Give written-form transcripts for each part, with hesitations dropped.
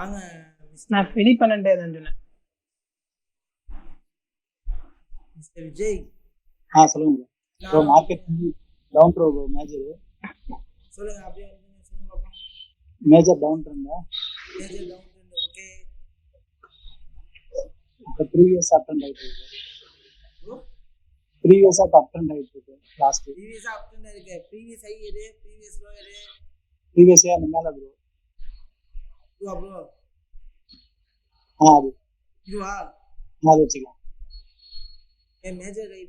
வாங்க நான் ஃபினி பண்ணிட்டே தான் சொன்னேன். மிஸ்டர் விஜய். சொல்லுங்க bro. Market down bro. Major சொல்லுங்க, அப்படியே சொல்லுங்க பாப்போம். மேஜர் டவுன் ட்ரெண்டா? Major down trend. ஓகே, இப்போ ப்ரீவியஸ் அப் ட்ரெண்ட் ஆயிட்டு இருக்கு. ப்ரீவியஸா அப் ட்ரெண்ட் ஆயிட்டு இருக்கு. லாஸ்ட் ப்ரீவியஸா அப் ட்ரெண்ட் இருக்கு. ப்ரீவியஸ் ஹை எது, ப்ரீவியஸ் லோ எது? ப்ரீவியஸா அந்த மேல ப்ரோ. இதுவா ப்ரோ? அது இதுவா? அது வச்சுக்கலாம். மேஜர் ஹை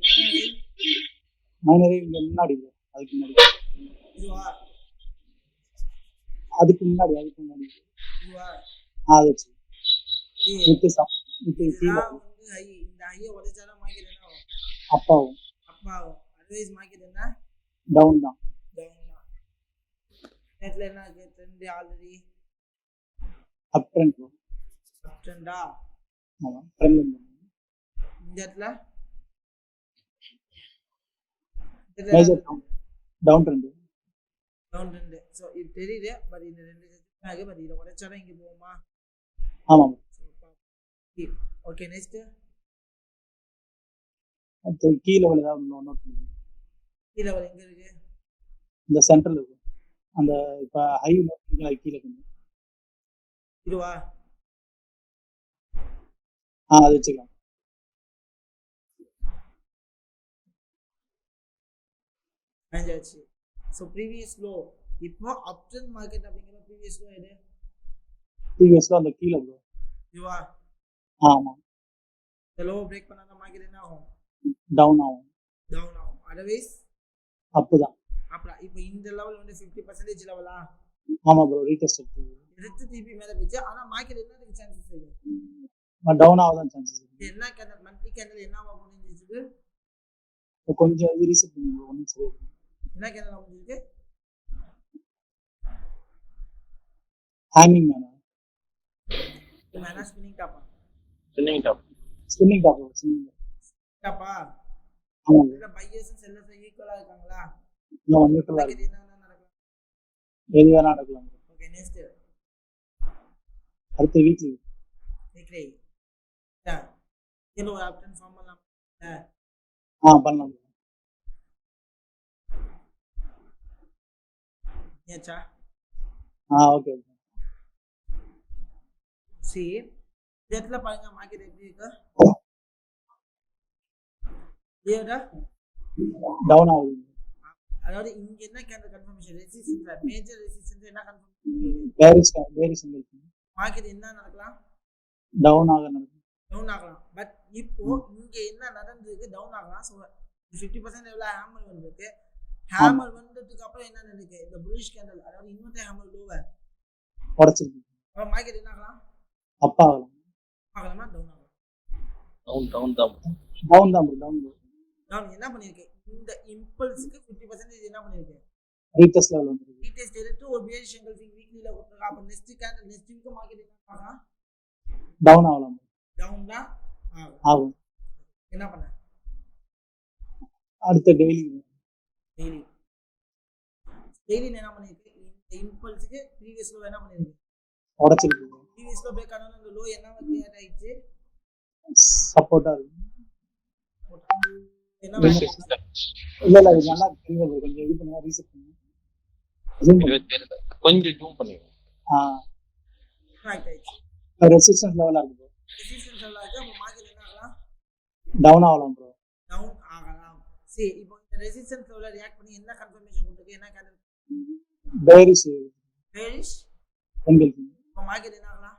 மைனர் இங்க முன்னாடி ப்ரோ. அதுக்கு முன்னாடி. இதுவா? அதுக்கு முன்னாடி இதுவா? அது வச்சு இது கீழே வந்து ஹை. இந்த ஹையை உடைச்சாலும் மார்க்கெட் என்ன ஆகும்? அப்பாவும் அப்பாவும். அதர்வைஸ் மார்க்கெட் என்ன? டவுன் தான். டவுன் தான். நேத்துல என்ன இருக்கு? Trend already up trend bro. Up ட்ரெண்டா? ஆமா, ட்ரெண்ட். இந்த இடத்துல major down trend. Down trend. So இது தெரியுது. பட் இந்த ரெண்டு செக்ஷன் ஆகு. பட் இத உடைச்சாலும் இங்க போகுமா? ஆமா. Okay, next. அது கீ லெவல் ஏதாவது நோட் பண்ணுங்க. கீ லெவல் எங்க இருக்கு? இந்த சென்டர்ல இருக்கு. அந்த இப்ப ஹை நோட் பண்ணி கீழ கொஞ்சம். இதுவா? அது வச்சுக்கலாம். மேஞ்சாச்சு. So previous low. இப்போ அப் ட்ரெண்ட் மார்க்கெட் அப்படிங்கற ப்ரீவியஸ் லோ எது? ப்ரீவியஸ்ல அந்த கீழ ப்ரோ. இதுவா? ஆமா. இந்த லோ பிரேக் பண்ணாத மார்க்கெட் என்ன ஆகும்? டவுன் ஆகும். டவுன் ஆகும். அதர்வைஸ் அப்பதான். அப்புறம் இப்போ இந்த லெவல் வந்து 50% லெவலா? ஆமா ப்ரோ. ரீடெஸ்ட் எடுத்து திருப்பி மேல போச்சு. ஆனா மார்க்கெட் என்னதுக்கு சான்சஸ் இருக்கு? டவுன் ஆகதான் சான்சஸ் இருக்கு. என்ன கேண்டல், மந்த்லி கேண்டல் என்னவா முடிஞ்சிருக்கு? கொஞ்சம் இது ரீசெட் பண்ணுங்க ப்ரோ. ஒண்ணும் சரியா இருக்கு. என்ன கேண்டல் முடிஞ்சிருக்கு? ஹேமிங் மேனா? மேனா ஸ்பின்னிங் டாப்பா? Spinning top. Spinning top. Spinning டாப்பா? ஆமா. இந்த பையர்ஸ் செல்லர்ஸ் ஈக்குவலா இருக்காங்களா? நான் நியூட்ரலா மார்க்கெட் இருக்கு. என்ன நடக்கும்? எது வேணா நடக்கலாம். Okay, next. அடுத்த வீக்லி வீக்லி ஒரு ஆப்ஷன் ஃபார்ம் பண்ணலாம். பண்ணலாம். ஏச்சா? ஓகே. சி இடத்துல பாருங்க மார்க்கெட் எப்படி இருக்கு. ஏடா டவுன் ஆகுது. அதாவது இங்க என்ன candle confirmation? Resistance, major resistance என்ன கன்ஃபர்மேஷன்? பேரிஷ் இருக்கு. மார்க்கெட் என்ன நடக்கலாம்? டவுன் நடக்கும். டவுன் ஆகலாம். பட் இப்போ இங்க என்ன நடந்திருக்கு? டவுன் ஆகலாம். சோ 50% லெவல்ல ஹேமர் வந்திருக்கு. ஹேமர் வந்ததுக்கு அப்புறம் என்ன நடந்துருக்கு? இந்த புல்லிஷ் கேண்டல், அதாவது இன்னொரு ஹேமர் லோவ உடைச்சிருக்கு. அப்ப மார்க்கெட் என்ன ஆகலாம்? அப் ஆகலாம். ஆகலாமா? டவுன் ஆகலாம். டவுன் தான் ப்ரோ. டவுன் என்ன பண்ணிருக்கு? இந்த இம்பல்ஸ்க்கு 50% என்ன பண்ணிருக்கு? ரீடெஸ்ட் லெவல் வந்துருக்கு. ரீடெஸ்ட் எடுத்து ஒரு பேரிஷ் எங்கல்ஃபிங் வீக்லில கொடுத்துருக்கா. அப்ப next candle, next week market என்ன ஆகலாம்? டவுன் ஆகலாம். டவுன் தான் ஆகும். என்ன பண்ண? அடுத்த டெய்லி என்ன பண்ணிருக்கு? இந்த இம்பல்ஸ்க்கு ப்ரீவியஸ் லோ என்ன பண்ணிருக்கு? உடைச்சிருக்கு. ப்ரீவியஸ் லோ பிரேக் ஆனது அந்த லோ என்னவா கிரியேட் ஆயிடுச்சு? சப்போர்ட்டா இருக்கு. என்ன இல்ல இது நல்லா தெரியுது ப்ரோ. கொஞ்சம் இது பண்ணுங்க, ரீசெட் பண்ணுங்க. கொஞ்சம் ஜூம் பண்ணுங்க. கரெக்ட் ஆயிடுச்சு. ரெசிஸ்டன்ஸ் லெவலா இருக்கு ப்ரோ. ரெசிஸ்டன்ஸ் லெவலா இருக்கு. அப்ப மார்க்கெட் என்ன ஆகலாம்? டவுன் ஆகலாம் ப்ரோ. டவுன் ஆகலாம். சரி, இப்போ இந்த ரெசிஸ்டன்ஸ் லெவல்ல ரியாக்ட் பண்ணி என்ன கன்ஃபர்மேஷன் கொடுத்துருக்கு? என்ன கேண்டல்? பேரிஷ் எங்களுக்கு. இப்போ மார்க்கெட் என்ன ஆகலாம்?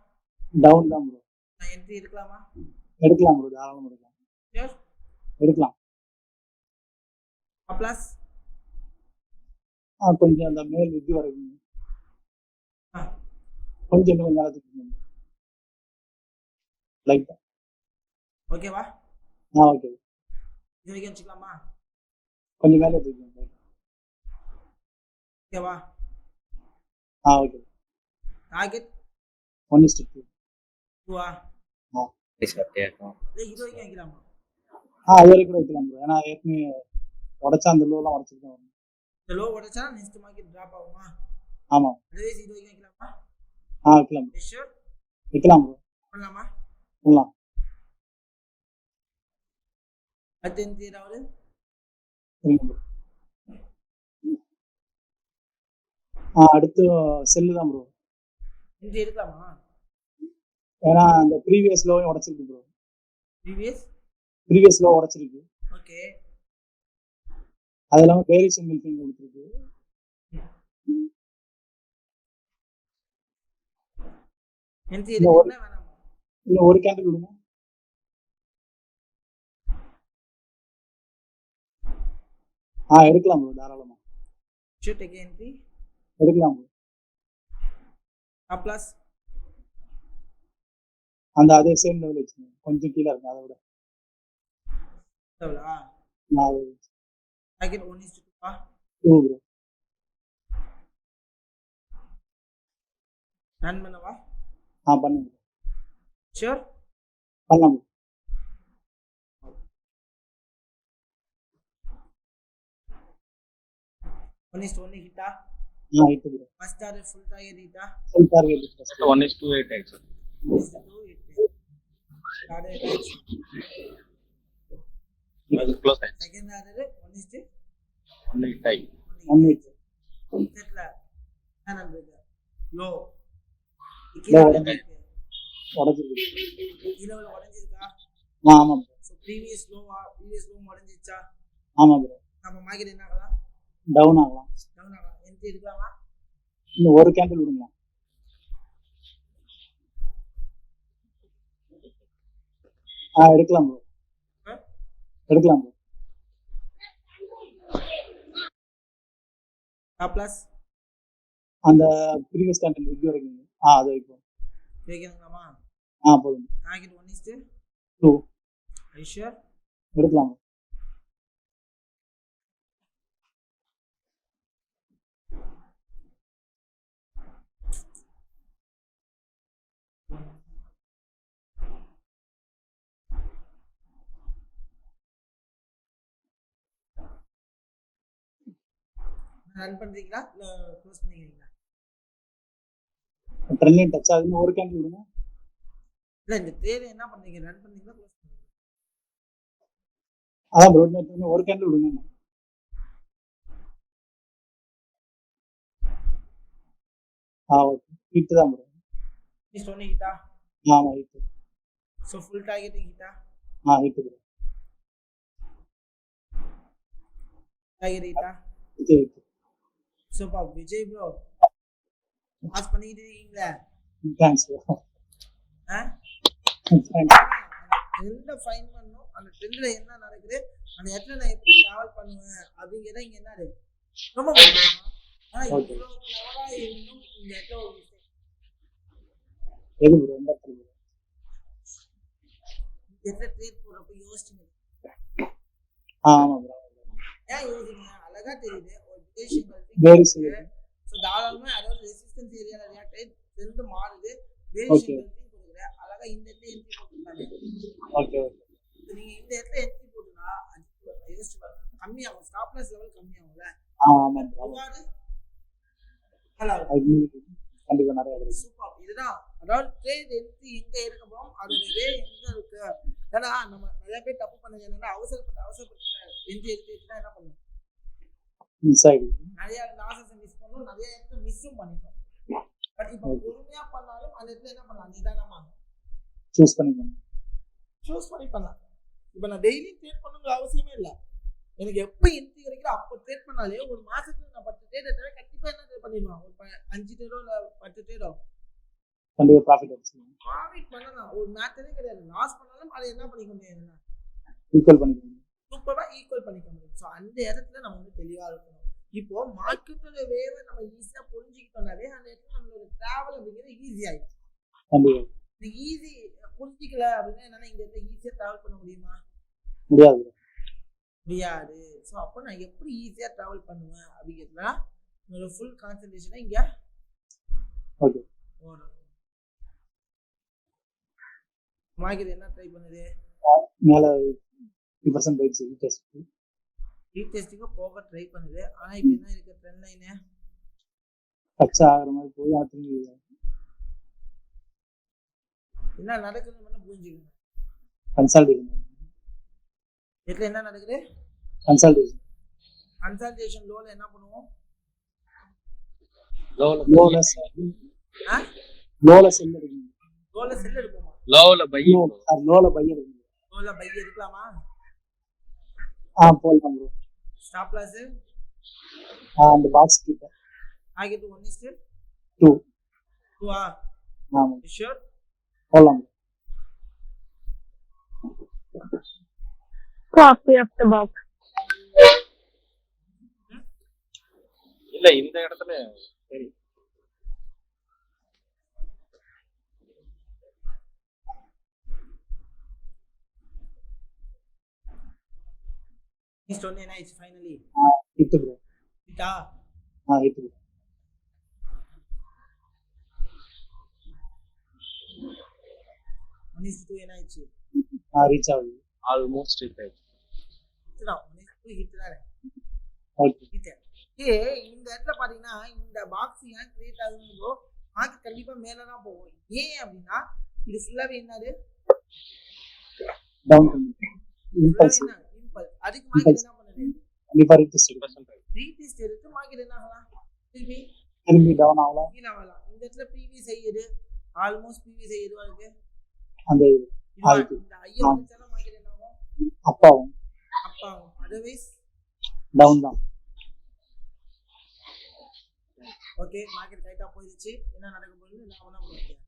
டவுன் தான் ப்ரோ. நான் என்ட்ரி எடுக்கலாமா? எடுக்கலாம் ப்ரோ. தாராளமா எடுக்கலாம். ஷூர் எடுக்கலாம். பிளஸ் கொஞ்சம் அந்த மேல் இது வரைக்கும் கொஞ்சம் மேல தூக்கணும். லைக் ஓகேவா? ஓகே. இது வரைக்கும் வச்சுக்கலாமா? கொஞ்சம் மேல தூக்கணும். ஓகேவா? ஓகே. டார்கெட் 1:2. 2ஆ? ப்ளீஸ் அப்படியே இருக்கும். இது வரைக்கும் வைக்கலாமா? அது வரைக்கும் கூட வைக்கலாம் ப்ரோ. ஏன்னா ஏற்கனவே உடைச்சா அந்த லோலாம் உடைச்சிருக்கோம். இந்த லோ உடைச்சா நெக்ஸ்ட் மார்க்கெட் டிராப் ஆகுமா? ஆமா. அதர்வைஸ் இது வரைக்கும் வைக்கலாமா? வைக்கலாம். ஷூர். வைக்கலாம் ப்ரோ, பண்ணலாமா? பண்ணலாம். அடுத்து எந்த ஏதாவது சரிங்க ப்ரோ. அடுத்து செல்லு தான் ப்ரோ. எந்த எடுக்கலாமா? ஏன்னா அந்த ப்ரீவியஸ் லோவையும் உடச்சிருக்கு ப்ரோ. ப்ரீவியஸ் லோ உடச்சிருக்கு. ஓகே. அது இல்லாமல் பேரிஷ் மில்கிங் கொடுத்துருக்கு. எந்த எடுக்கணும்னா வேணாமா? இன்னும் ஒரு கேண்டில் விடுங்க. எடுக்கலாம் ப்ரோ, தாராளமா ஷூட் டேக் என்ட்ரி எடுக்கலாம் ப்ரோ. ப்ளஸ் அந்த அதே சேம் லெவல் வச்சுங்க, கொஞ்சம் கீழே இருக்கு அதை விட. எவ்வளோ நான் டார்கெட் 1:2 2 ப்ரோ. ரன் பண்ணவா? பண்ணுங்க. ஷூர் பண்ணலாம் ப்ரோ. 1:1 ஹிட்டா? Hit bro. First target full target ஹிட்டா? Full target first. 1:8 ஆயிடுச்சு. 1:2 ஹிட். டார்கெட் ஆயிடுச்சு. அது க்ளோஸ் ஆயிடுச்சு. செகண்ட் டார்கெட் 1:8 ஆயி 1:8 செட்ல என்ன நம்பருக்கு லோ உடஞ்சிருக்கு. கீழே உடஞ்சிருக்கா? ஆமாம் ப்ரோ. ஸோ ப்ரீவியஸ் லோ உடஞ்சிச்சா? ஆமாம் ப்ரோ. நம்ம மார்க்கெட் என்ன ஆகலாம்? டவுன் ஆகலாம். என்ட்ரி எடுக்கலாமா? இன்னும் ஒரு கேண்டில் விடுங்களா? எடுக்கலாம் ப்ரோ, எடுக்கலாம் ப்ரோ. ப்ளஸ் அந்த ப்ரீவியஸ் கேண்டில் விக் வரைக்கும் அது வைப்போம். வைக்கணுங்களாமா? போதும். டார்கெட் 1:2 ஐஷர் எடுக்கலாம் ப்ரோ. ரன் பண்றீங்களா இல்ல க்ளோஸ் பண்ணிக்கிறீங்களா? ட்ரெண்ட் லைன் டச் ஆகுதுன்னு ஒரு கேண்டில் விடுங்க. இல்ல இந்த ட்ரேட் என்ன பண்றீங்க? ரன் பண்றீங்களா க்ளோஸ் பண்றீங்களா? அதான் ப்ரோ, இன்னும் ஒரு கேண்டில் விடுங்க. ஓகே. ஹிட் தான் ப்ரோ. ஸ்டோனி ஹிட்டா? ஆமா ஹிட். சோ ஃபுல் டார்கெட் ஹிட்டா? Hit bro. டார்கெட் ஹிட்டா? Hit. Super Vijay bro, pass பண்ணிட்டு இருக்கீங்களா? Thanks bro. ட்ரெண்ட ஃபைண்ட் பண்ணணும். அந்த ட்ரெண்ட்ல என்ன நடக்குது, அந்த இடத்துல நான் எப்படி டிராவல் பண்ணுவேன் அப்படிங்கிறத இங்க என்னது ரொம்ப முக்கியம். ஆனா இவ்வளவு கிளவரா இருந்தும் இந்த இடத்துல ஒரு மிஸ்டேக். எது ப்ரோ? இந்த இடத்துல இந்த இடத்துல ட்ரேட் போடுறப்ப யோசிச்சுங்க. ஆமா ப்ரோ. ஏன் யோசிங்க? அழகா தெரியுது ஒரு வேரியேஷன். ஸோ தாராளமா அதாவது ரெசிஸ்டன்ஸ் ஏரியால ரியாக்ட் ஆகி ட்ரெண்ட் மாறுது. வேரியேஷன் கொடுக்குற அழகா இந்த இடத்துல என்ட்ரி போட்டுருக்காங்க. Okay okay. நீங்க இந்த இடத்துல என்ட்ரி போட்டுனா யோசிச்சு பாருங்க, கம்மியாகும். ஸ்டாப் லாஸ் லெவல் கம்மியாகும்ல. ஆமா ப்ரோ. ஹலோ கண்டிப்பா நிறைய இருக்கு. சூப்பர். இதுதான் அதாவது ட்ரேட் என்ட்ரி எங்க எடுக்க போறோம், அதோட வே எங்க இருக்கு. ஏன்னா நம்ம நிறைய பேர் தப்பு பண்ணது என்னன்னா அவசரப்பட்டு என்ட்ரி எடுத்துட்டா என்ன பண்ணுவோம், மிஸ் ஆயிடுது. நிறைய லாசஸ் மிஸ் பண்ணோம், நிறைய இடத்துல மிஸ்ஸும் பண்ணிட்டோம். பட் இப்போ பொறுமையா பண்ணாலும் அந்த இடத்துல என்ன பண்ணலாம், நிதானமா சூஸ் பண்ணி பண்ணலாம். இப்போ நான் டெய்லி ட்ரேட் பண்ணுங்கிற அவசியமே இல்லை. எனக்கு எப்போ என்ட்ரி கிடைக்குதோ அப்போ ட்ரேட் பண்ணாலே ஒரு மாசத்துக்கு நான் 10 ட்ரேட் எடுத்தாலே கண்டிப்பா என்ன ட்ரேட் பண்ணிடுவான். ஒரு 5 ட்ரேடோ இல்லை 10 ட்ரேடோ கண்டிப்பா ப்ராஃபிட் பண்ணலாம். ஒரு மேட்டரே கிடையாது. லாஸ் பண்ணாலும் அதை என்ன பண்ணிக்க முடியும், சூப்பரா ஈக்குவல் பண்ணிக்க முடியும். ஸோ அந்த இடத்துல நம்ம வந்து தெளிவா இருக்கணும். இப்போ மார்க்கெட்டோட வேவை நம்ம ஈஸியா புரிஞ்சுக்கிட்டோம்னாவே அந்த இடத்துல நம்மளோட டிராவல் அப்படிங்கிறது ஈஸி ஆயிடும். ஈஸி புரிஞ்சிக்கல அப்படின்னா என்னன்னா இந்த இடத்துல ஈஸியா டிராவல் பண்ண முடியுமா? முடியாது. ஸோ அப்போ நான் எப்படி ஈஸியா டிராவல் பண்ணுவேன் அப்படிங்கிறதுல என்னோட ஃபுல் கான்சன்ட்ரேஷனை இங்க போடணும். மார்க்கெட் என்ன ட்ரை பண்ணுது, மேல 50% போயிடுச்சு. ரீடெஸ்டிங்க போக ட்ரை பண்ணுது. ஆனா இப்போ என்ன இருக்கு, ட்ரெண்ட் லைன் டச் ஆகிற மாதிரி போய் திரும்பி என்ன நடக்குதுன்னு மட்டும் புரிஞ்சுக்கணும். கன்சல்டேஷன் இதுல என்ன நடக்குது? கன்சல்டேஷன் கன்சல்டேஷன் லோல என்ன பண்ணுவோம்? லோல ஆ? லோல செல் எடுக்கணும். லோல செல் எடுப்போமா? லோல பை லோல பை எடுக்கணும். லோல பை எடுக்கலாமா? போலாம் ப்ரோ. ஸ்டாப் லாஸ் அந்த பாக்ஸ் கிட்ட ஆகிட்டு 1:2 2 2 ஆ? ஆமா ஷூர். போலாம் Copy of the box. இல்ல இந்த இடத்துல சரி நீ சொன்ன என்ன ஆயிடுச்சு ஃபைனலி? இட்டு ப்ரோ. இட்டா? இட்டு ப்ரோ. 1:2 என்ன ஆயிடுச்சு? ரீச் ஆகுது. ஆல்மோஸ்ட் ஹிட் ஆயிடுச்சு. இதுதான் 1:2 ஹிட் தானே? ஓகே. ஹிட். இந்த இடத்துல பாத்தீங்கன்னா இந்த பாக்ஸ் ஏன் கிரியேட் ஆகுதுன்னு மார்க்கெட் கண்டிப்பா மேல தான் போகும். ஏன் அப்படின்னா இது ஃபுல்லாவே என்னது? Down impulse. இம்பல்ஸ். அதுக்கு மார்க்கெட் என்ன பண்ணுது? கண்டிப்பா ரீடெஸ்ட் எடுத்து மார்க்கெட் என்ன ஆகலாம்? திரும்பி டவுன் ஆகலாம். கீழ வரலாம். இந்த இடத்துல பிவி செய்யுது. ஆல்மோஸ்ட் பிவி செய்யுது இருக்கு. அந்த இந்த ஐயா வந்துச்சால மார்க்கெட் என்ன ஆகும்? அப்பாவும் அதர்வைஸ் டவுன் தான். ஓகே மார்க்கெட் ரைட்டா போயிடுச்சு. என்ன நடக்க போகுது நான் என்ன பண்ணுவேன்?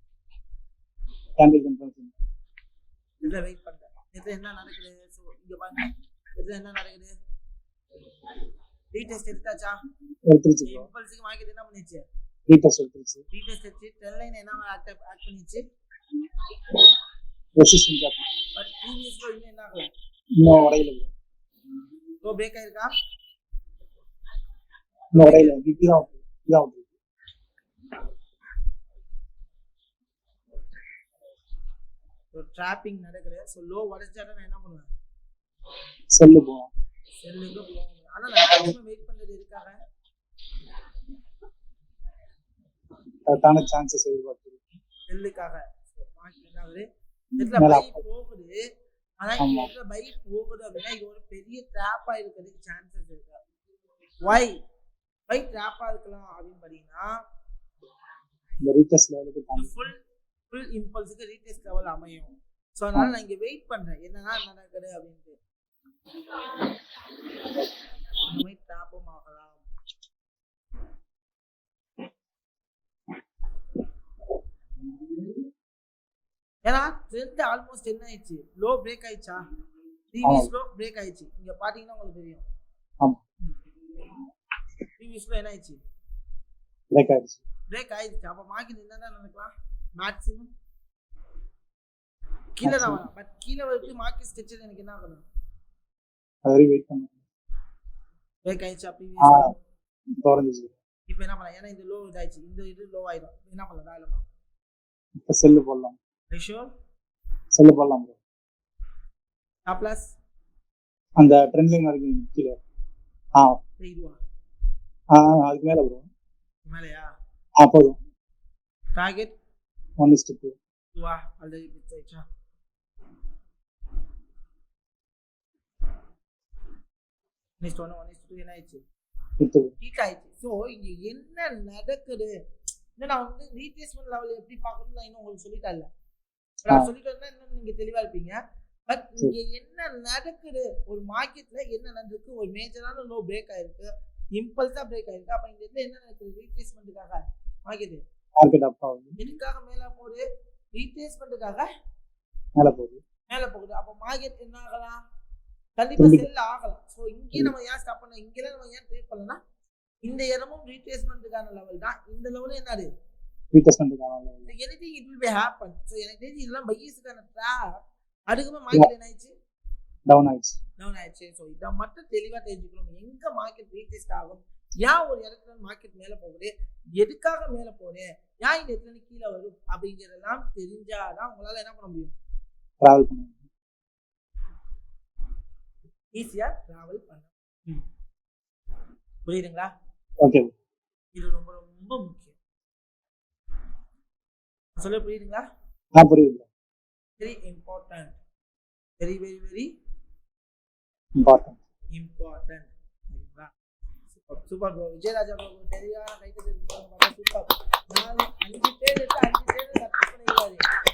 கேண்டில் கன்ஃபர்மேஷன் இதுல வெயிட் பண்றேன். இதுல என்ன நடக்குது? சோ இங்க பாருங்க. இதுல என்ன நடக்குது? ரீடெஸ்ட் எடுத்தாச்சா? எடுத்துச்சு. இம்பல்ஸ்க்கு மார்க்கெட் என்ன பண்ணிச்சு? ரீடெஸ்ட் எடுத்துச்சு. ரீடெஸ்ட் எடுத்து ட்ரெண்ட் லைன் என்ன ஆக்ட் பண்ணிச்சு? Resistance off. But previous low இன்னும் என்ன ஆகல? இன்னும் வரையில ப்ரோ. லோ பிரேக் ஆயிருக்கா? இன்னும் வரையில. இதுதான் ஸோ ட்ராப்பிங் நடக்குது. ஸோ லோ உடச்சாட்டா நான் என்ன பண்ணுவேன்? செல்லு போவோம். செல்லுக்கு போவோம். ஆனால் நான் மேக்ஸிமம் வெயிட் பண்ணுறது இருக்காங்க கரெக்டான சான்சஸ் எதிர்பார்க்குது செல்லுக்காக. ஸோ மார்க்கெட் என்ன ஆகுது? இடத்துல பை போகுது. ஆனால் இந்த இடத்துல பை போகுது அப்படின்னா இது ஒரு பெரிய ட்ராப்பாக இருக்கிறதுக்கு சான்சஸ் இருக்கு. ஒய் பை ட்ராப்பாக இருக்கலாம் அப்படின்னு பார்த்தீங்கன்னா இந்த ரீடெஸ்ட் லெவலுக்கு ஃபுல் இம்பல்ஸுக்கு ரீடெஸ்ட் லெவல் அமையும். ஸோ அதனால நான் இங்கே வெயிட் பண்ணுறேன் என்னன்னா நடக்குது அப்படின்ட்டு. இந்த மாதிரி ட்ராப்பும் ஆகலாம். ஏன்னா ட்ரெண்ட் ஆல்மோஸ்ட் என்ன ஆயிடுச்சு? லோ பிரேக் ஆயிடுச்சா? ப்ரீவியஸ் லோ பிரேக் ஆயிடுச்சு. இங்க பாத்தீங்கன்னா உங்களுக்கு தெரியும். ஆமா ப்ரீவியஸ் லோ என்ன ஆயிடுச்சு? பிரேக் ஆயிடுச்சு. அப்ப மார்க்கெட் என்னதான் நடக்கலாம்? மேக்ஸிமம் கீழே தான் வரலாம். பட் கீழே வரைக்கும் மார்க்கெட் ஸ்ட்ரக்சர் எனக்கு என்ன ஆகணும்? அது வெயிட் பண்ணணும். பிரேக் ஆயிடுச்சா? ப்ரீவியஸ் லோ தோரஞ்சிச்சு. இப்போ என்ன பண்ணலாம்? ஏன்னா இந்த லோ இதாயிடுச்சு. இந்த இது லோ ஆயிடும். என்ன பண்ணலாம்? தாராளமா இப்போ செல்லு போடலாம். ஷூர் செல்லு போடலாம் ப்ரோ. ஸ்டாப் லாஸ் அந்த ட்ரெண்ட் லைன் வரைக்கும் கீழே. இதுவா? அதுக்கு மேல ப்ரோ. மேலையா? போதும். டார்கெட் 1:2 இதுவா? ஆல்ரெடி பிச் ஆயிடுச்சா? நெக்ஸ்ட் 1:2 என்ன ஆயிடுச்சு? ஹீட் ஆயிடுச்சு. ஸோ இங்க என்ன நடக்குது? நான் வந்து ரீட்ரேஸ்மெண்ட் லெவல் எப்படி பார்க்கணும்னு நான் இன்னும் உங்களுக்கு சொல்லிட்டேன். நான் சொல்லிட்டு வந்தா இன்னும் நீங்க தெளிவா இருப்பீங்க. பட் இங்க என்ன நடக்குது? ஒரு மார்க்கெட்ல என்ன நடந்திருக்கு? ஒரு மேஜரான லோ பிரேக் ஆயிருக்கு. இம்பல்ஸா பிரேக் ஆயிருக்கு. அப்ப இந்த இடத்துல என்ன நடக்குது? ரீட்ரேஸ்மெண்ட்டுக்காக மார்க்கெட் அப் ஆகுது. எதுக்காக மேல போகுது? ரீட்ரேஸ்மெண்ட்டுக்காக மேல போகுது. அப்ப மார்க்கெட் என்ன ஆகலாம்? கண்டிப்பா செல் ஆகலாம். ஸோ இங்கே நம்ம ஏன் ஸ்டாப் பண்ண? இங்கே நம்ம ஏன் ட்ரேட் பண்ணலாம்? இந்த இடமும் ரீட்ரேஸ்மெண்ட்டுக்கான லெவல் தான். இந்த லெவலும் என்னது? ரீட்ரேஸ்மெண்ட்டுக்கான level. Anything it will be happen. So எனக்கு தெரிஞ்சு இதெல்லாம் பையர்ஸ்க்கான ட்ராப். அதுக்குமே மார்க்கெட் என்ன ஆயிடுச்சு? டவுன் ஆயிடுச்சு. ஸோ இதை மட்டும் தெளிவாக தெரிஞ்சுக்கணும். எங்க மார்க்கெட் ரீட்ரேஸ்ட் ஆகும்? ஏன் ஒரு இடத்துல மார்க்கெட் மேலே போகுது? எதுக்காக மேலே போகுது? ஏன் இந்த இடத்துல கீழே வரும்? அப்படிங்கிறதெல்லாம் தெரிஞ்சாதான் உங்களால என்ன பண்ண முடியும்? டிராவல் பண்ண முடியும். ஈஸியா டிராவல் பண்ண. புரியுதுங்களா? ஓகே. இது ரொம்ப ரொம்ப முக்கியம். சொல்ல புரியுதுங்களா? புரியுது. Very important, very very very important. Important. சரிங்களா? Super super bro. Vijayaraja bro சரியான கைத்தறி சூப்பர். 4 5 ட்ரேட் எடுத்து 5 ட்ரேட் சக்சஸ் பண்ணிருக்காரு.